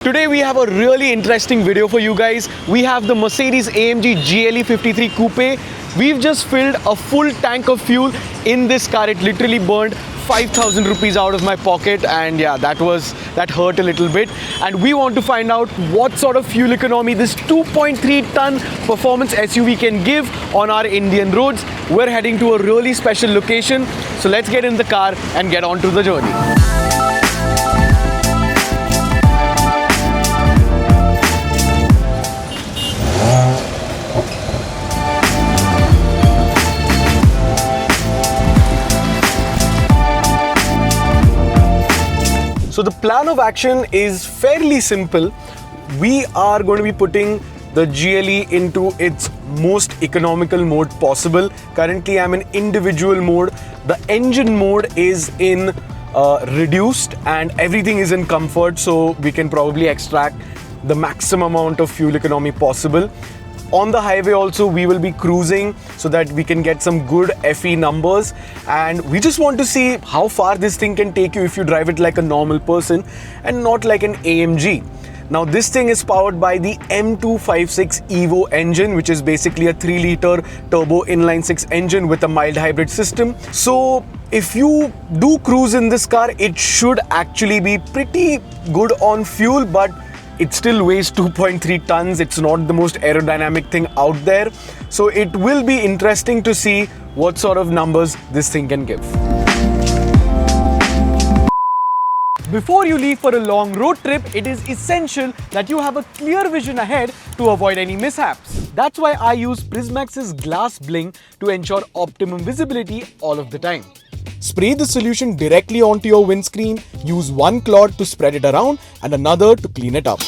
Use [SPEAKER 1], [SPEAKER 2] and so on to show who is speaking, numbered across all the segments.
[SPEAKER 1] Today we have a really interesting video for you guys. We have the Mercedes-AMG GLE53 Coupe. We've just filled a full tank of fuel in this car. It literally burned 5,000 rupees out of my pocket, and yeah, that hurt a little bit. And we want to find out what sort of fuel economy this 2.3 ton performance SUV can give on our Indian roads. We're heading to a really special location, so let's get in the car and get on to the journey. So the plan of action is fairly simple. We are going to be putting the GLE into its most economical mode possible. Currently I'm in individual mode. The engine mode is in reduced and everything is in comfort, so we can probably extract the maximum amount of fuel economy possible. On the highway also we will be cruising so that we can get some good FE numbers, and we just want to see how far this thing can take you if you drive it like a normal person and not like an AMG. Now this thing is powered by the M256 Evo engine, which is basically a 3-liter turbo inline 6 engine with a mild hybrid system. So if you do cruise in this car, it should actually be pretty good on fuel, but it still weighs 2.3 tons. It's not the most aerodynamic thing out there. So it will be interesting to see what sort of numbers this thing can give. Before you leave for a long road trip, it is essential that you have a clear vision ahead to avoid any mishaps. That's why I use PRISMAX's glass bling to ensure optimum visibility all of the time. Spray the solution directly onto your windscreen, use one cloth to spread it around and another to clean it up.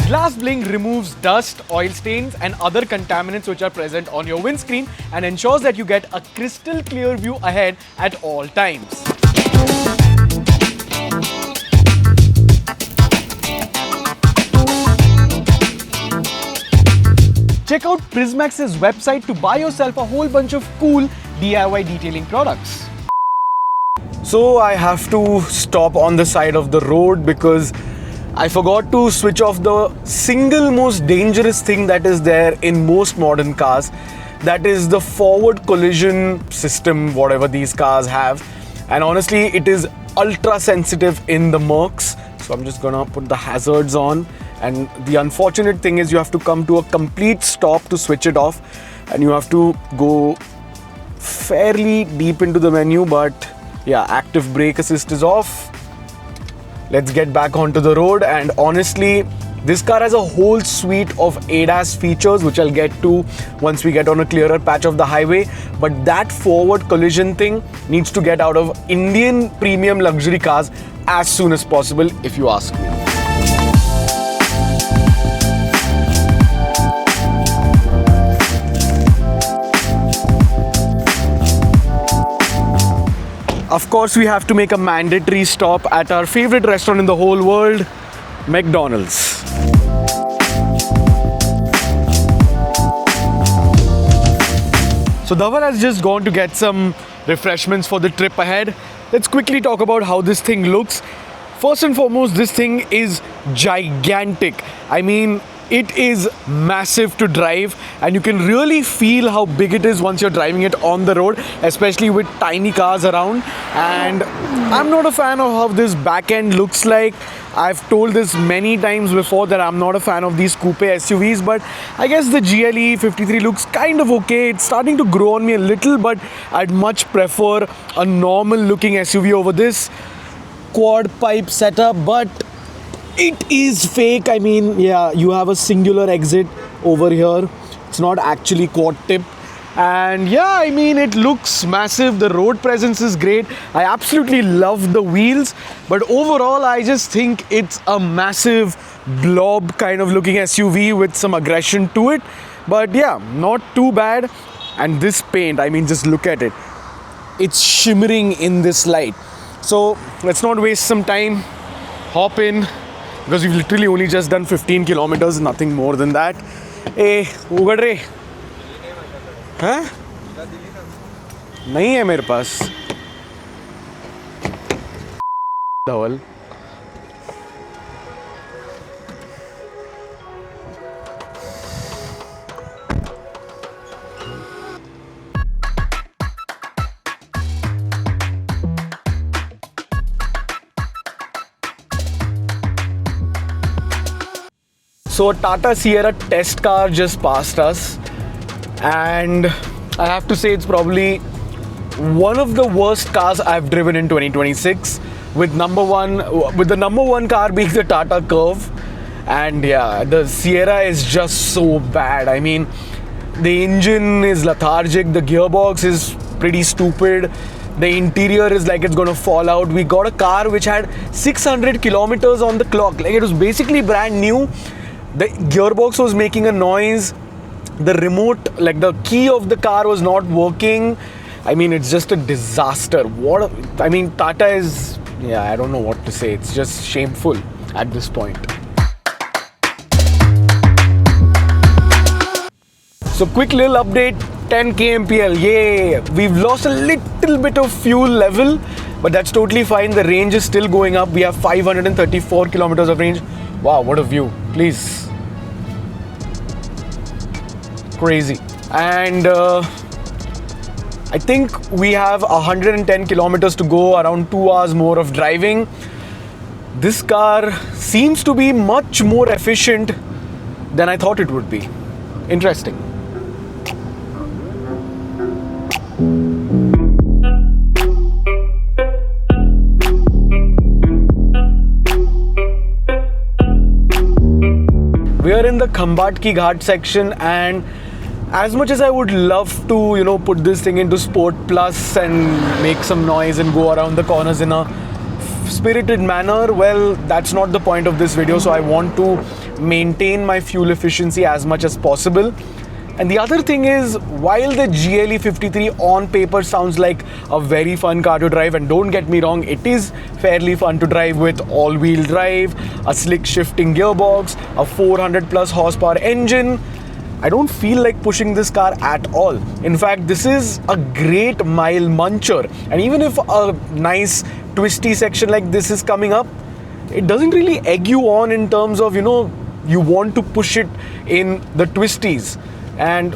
[SPEAKER 1] Glass bling removes dust, oil stains and other contaminants which are present on your windscreen and ensures that you get a crystal clear view ahead at all times. Check out PRISMAX's website to buy yourself a whole bunch of cool DIY detailing products. So I have to stop on the side of the road because I forgot to switch off the single most dangerous thing that is there in most modern cars. That is the forward collision system, whatever these cars have. And honestly, it is ultra sensitive in the Mercs. So I'm just gonna put the hazards on. And the unfortunate thing is you have to come to a complete stop to switch it off. And you have to go fairly deep into the menu, but yeah, active brake assist is off. Let's get back onto the road. And honestly, this car has a whole suite of ADAS features, which I'll get to once we get on a clearer patch of the highway. But that forward collision thing needs to get out of Indian premium luxury cars as soon as possible, if you ask me. Of course, we have to make a mandatory stop at our favorite restaurant in the whole world, McDonald's. So Dhaval has just gone to get some refreshments for the trip ahead. Let's quickly talk about how this thing looks. First and foremost, this thing is gigantic. I mean, it is massive to drive, and you can really feel how big it is once you're driving it on the road, especially with tiny cars around. And I'm not a fan of how this back end looks like. I've told this many times before that I'm not a fan of these coupe SUVs, but I guess the GLE53 looks kind of okay. It's starting to grow on me a little, but I'd much prefer a normal looking SUV over this quad pipe setup, but it is fake. I mean, yeah, you have a singular exit over here. It's not actually quad tip. And yeah, I mean, it looks massive. The road presence is great. I absolutely love the wheels. But overall, I just think it's a massive blob kind of looking SUV with some aggression to it. But yeah, not too bad. And this paint, I mean, just look at it. It's shimmering in this light. So let's not waste some time. Hop in. Because we've literally only just done 15 kilometers, nothing more than that. Hey, उगड़ रे? हाँ? नहीं है मेरे पास. Dhaval. So a Tata Sierra test car just passed us, and I have to say it's probably one of the worst cars I've driven in 2026, with the number one car being the Tata Curve. And yeah, the Sierra is just so bad. I mean, the engine is lethargic, the gearbox is pretty stupid, the interior is like it's gonna fall out. We got a car which had 600 kilometers on the clock. Like, it was basically brand new. The gearbox was making a noise. The remote, like the key of the car, was not working. I mean, it's just a disaster. Tata is, I don't know what to say. It's just shameful at this point. So quick little update, 10 KMPL, yay! We've lost a little bit of fuel level, but that's totally fine. The range is still going up. We have 534 kilometers of range. Wow, what a view, please. Crazy. And I think we have 110 kilometers to go, around 2 hours more of driving. This car seems to be much more efficient than I thought it would be. Interesting. We are in the Khambat Ki Ghat section, and as much as I would love to, put this thing into Sport Plus and make some noise and go around the corners in a spirited manner, well, that's not the point of this video. So I want to maintain my fuel efficiency as much as possible. And the other thing is, while the GLE53 on paper sounds like a very fun car to drive, and don't get me wrong, it is fairly fun to drive with all-wheel drive, a slick shifting gearbox, a 400 plus horsepower engine, I don't feel like pushing this car at all. In fact, this is a great mile muncher. And even if a nice twisty section like this is coming up, it doesn't really egg you on in terms of, you want to push it in the twisties. And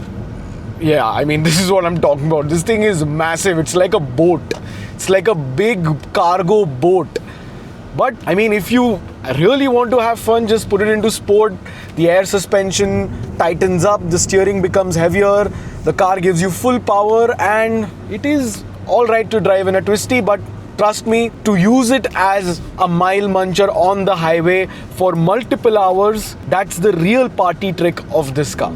[SPEAKER 1] yeah, I mean, this is what I'm talking about. This thing is massive. It's like a boat. It's like a big cargo boat. But I mean, if you really want to have fun, just put it into sport. The air suspension tightens up, the steering becomes heavier, the car gives you full power, and it is all right to drive in a twisty. But trust me, to use it as a mile muncher on the highway for multiple hours, that's the real party trick of this car.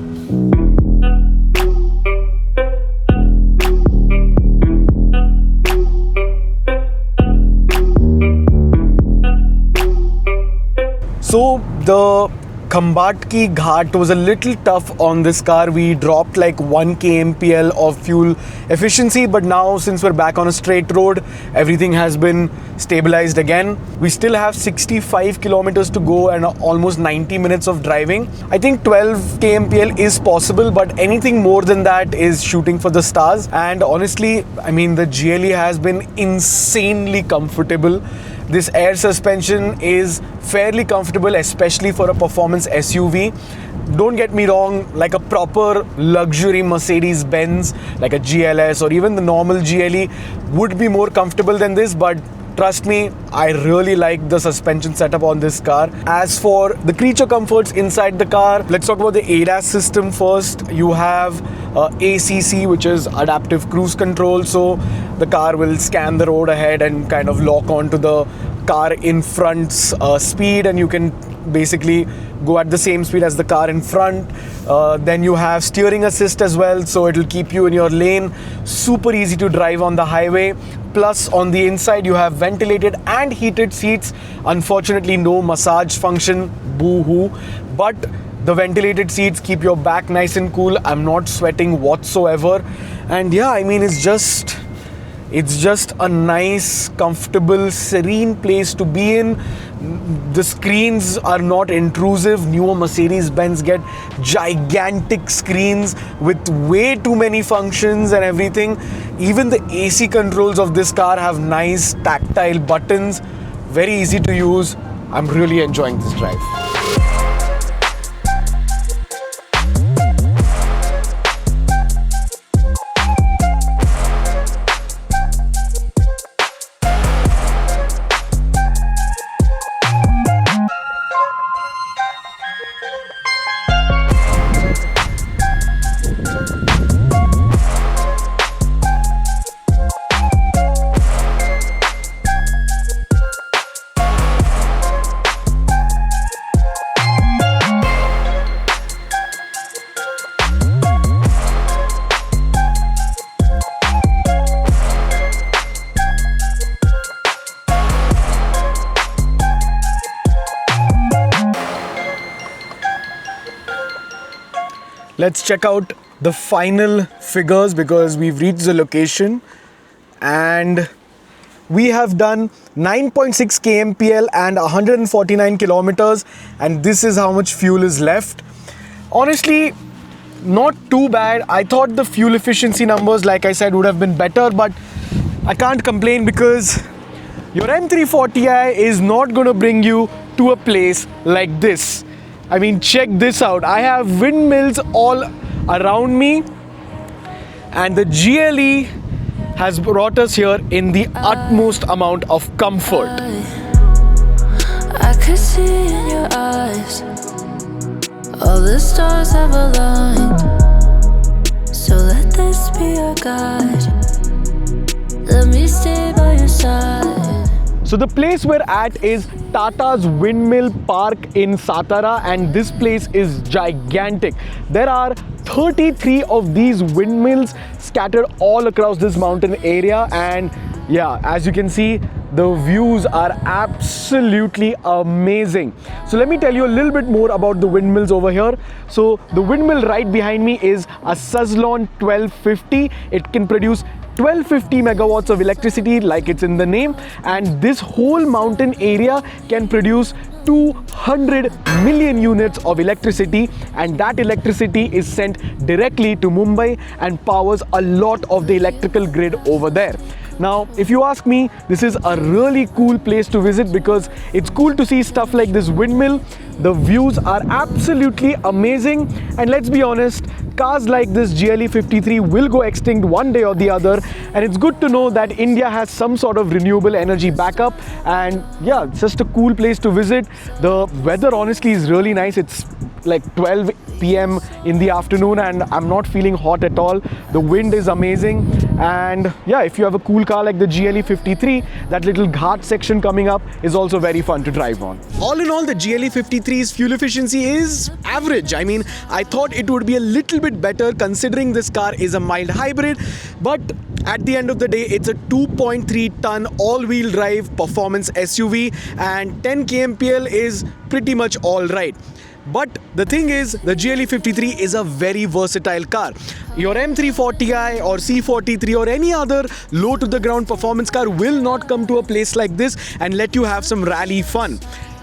[SPEAKER 1] So the Khambat Ki Ghat was a little tough on this car. We dropped like 1 kmpl of fuel efficiency, but now since we're back on a straight road, everything has been stabilized again. We still have 65 kilometers to go and almost 90 minutes of driving. I think 12 kmpl is possible, but anything more than that is shooting for the stars. And honestly, I mean, the GLE has been insanely comfortable. This air suspension is fairly comfortable, especially for a performance SUV. Don't get me wrong, like a proper luxury Mercedes-Benz, like a GLS or even the normal GLE would be more comfortable than this, but trust me, I really like the suspension setup on this car. As for the creature comforts inside the car, let's talk about the ADAS system first. You have ACC, which is adaptive cruise control. So the car will scan the road ahead and kind of lock onto the car in front's speed, and you can basically go at the same speed as the car in front. Then you have steering assist as well, so it'll keep you in your lane. Super easy to drive on the highway. Plus on the inside you have ventilated and heated seats. Unfortunately no massage function, boo-hoo, but the ventilated seats keep your back nice and cool. I'm not sweating whatsoever. And yeah, I mean, it's just a nice, comfortable, serene place to be in. The screens are not intrusive. Newer Mercedes-Benz get gigantic screens with way too many functions and everything. Even the AC controls of this car have nice tactile buttons. Very easy to use. I'm really enjoying this drive. Let's check out the final figures because we've reached the location and we have done 9.6 KMPL and 149 kilometers, and this is how much fuel is left. Honestly, not too bad. I thought the fuel efficiency numbers, like I said, would have been better, but I can't complain because your M340i is not going to bring you to a place like this. I mean, check this out. I have windmills all around me, and the GLE has brought us here in the utmost amount of comfort.
[SPEAKER 2] I could see in your eyes all the stars have aligned. So let this be your guide. Let me stay by your side.
[SPEAKER 1] So the place we're at is Tata's Windmill Park in Satara, and this place is gigantic. There are 33 of these windmills scattered all across this mountain area, and yeah, as you can see, the views are absolutely amazing. So let me tell you a little bit more about the windmills over here. So the windmill right behind me is a Suzlon 1250. It can produce 1250 megawatts of electricity like it's in the name, and this whole mountain area can produce 200 million units of electricity, and that electricity is sent directly to Mumbai and powers a lot of the electrical grid over there. Now, if you ask me, this is a really cool place to visit because it's cool to see stuff like this windmill. The views are absolutely amazing, and let's be honest, cars like this GLE53 will go extinct one day or the other, and it's good to know that India has some sort of renewable energy backup. And yeah, it's just a cool place to visit. The weather honestly is really nice. It's like 12 p.m. in the afternoon and I'm not feeling hot at all. The wind is amazing, and yeah, if you have a cool car like the GLE53, that little ghat section coming up is also very fun to drive on. All in all, the GLE53's fuel efficiency is average. I mean, I thought it would be a little bit better considering this car is a mild hybrid, but at the end of the day, it's a 2.3 ton all-wheel drive performance SUV, and 10 KMPL is pretty much all right. But the thing is, the GLE53 is a very versatile car. Your M340i or C43 or any other low to the ground performance car will not come to a place like this and let you have some rally fun.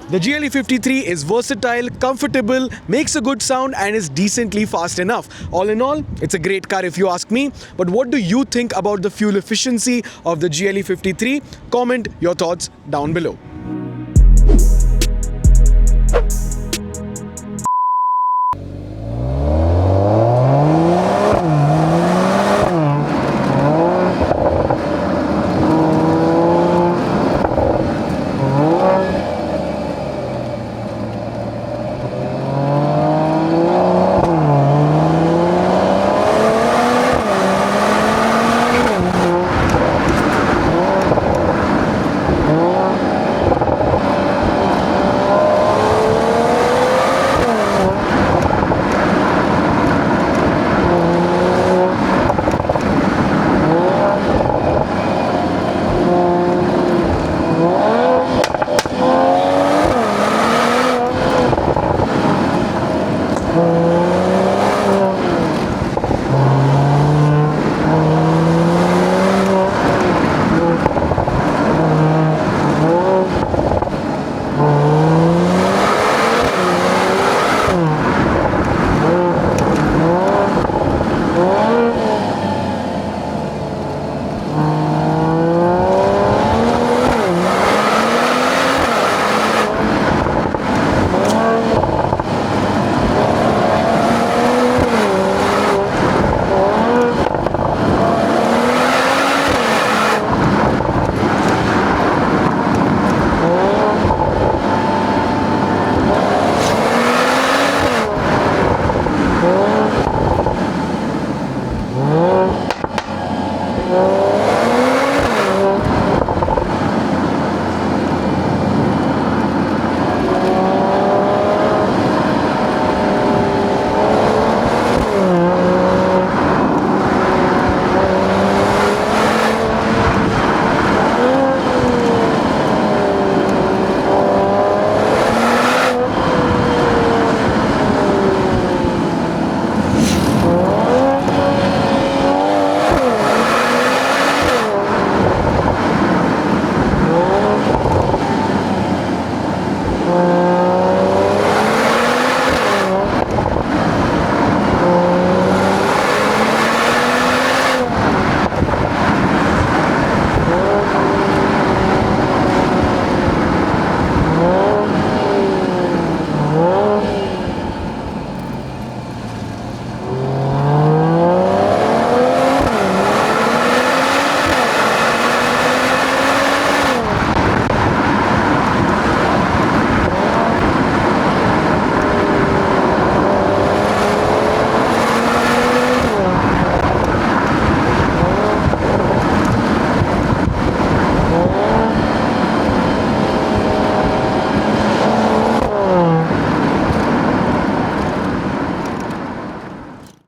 [SPEAKER 1] The GLE53 is versatile, comfortable, makes a good sound and is decently fast enough. All in all, it's a great car if you ask me. But what do you think about the fuel efficiency of the GLE53? Comment your thoughts down below.